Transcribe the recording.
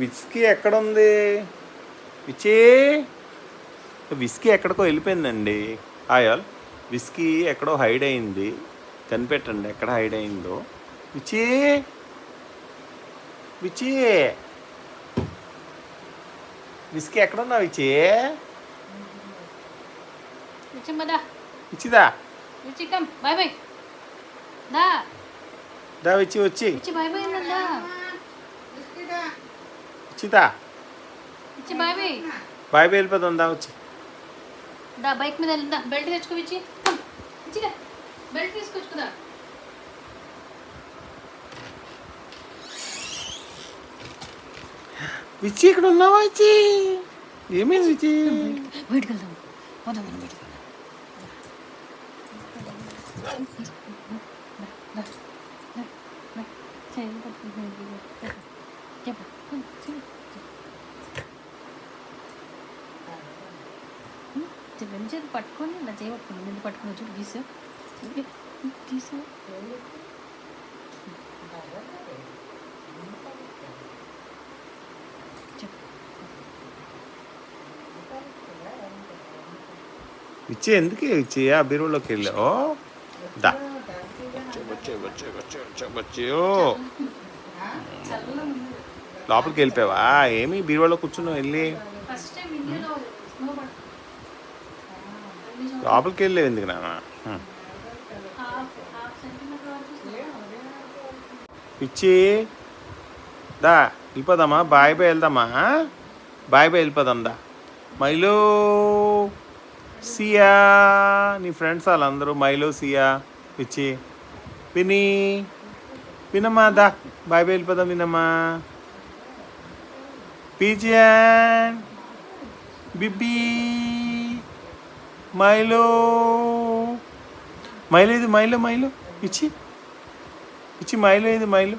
Whisky ఎక్కడుంది? Vichy whisky ఎక్కడికో వెళ్ళిపోయిందండి. All whisky ఎక్కడో హైడ్ అయింది. కనిపెట్టండి ఎక్కడ హైడ్ అయిందో. విచీ విచీ విస్కీ ఎక్కడున్నా విచీ? విచిదా దా విచ్చి వచ్చి విచ్చిదా బాయ్ వెళ్ళిపోతాం దా వచ్చి బైక్ మీద వెళ్దా. బెల్ట్ తెచ్చుకో విచ్చి. బెల్ట్ తీసుకొచ్చుకుదా. విచ్చి ఇక్కడ ఉన్నావా? విచ్చి ఏమైంది? విచ్చి బయటకు వెళ్దాం. పోదాం మనం బయటకు. చేతి పట్టుకొని ఇలా చేయబట్టుకుని ముందు పట్టుకుని చూడు. గీసా గీసా విచ్చి ఎందుకు ఇచ్చి ఆ బీరువులోకి వెళ్ళావు? దా లోపలికి వెళ్ళిపోయావా? ఏమి బీరువాలో కూర్చున్నావు? వెళ్ళి లోపలికి వెళ్ళేవి ఎందుకు నాన్న? పిచ్చి దా వెళ్ళిపోదామా? బాయ్ వెళ్దామా? బాయ్ వెళ్ళిపోదాం దా. మైలో సియా నీ ఫ్రెండ్స్ వాళ్ళందరూ మైలో సియా పిచ్చి విని వినమ్మా దా బాయ్ వెళ్ళిపోదాం. వినమ్మా పిజియన్ బిబ్బీ మైలో మైలో ఇది మైలో మైలో ఇచ్చి ఇచ్చి మైలో ఇది మైలో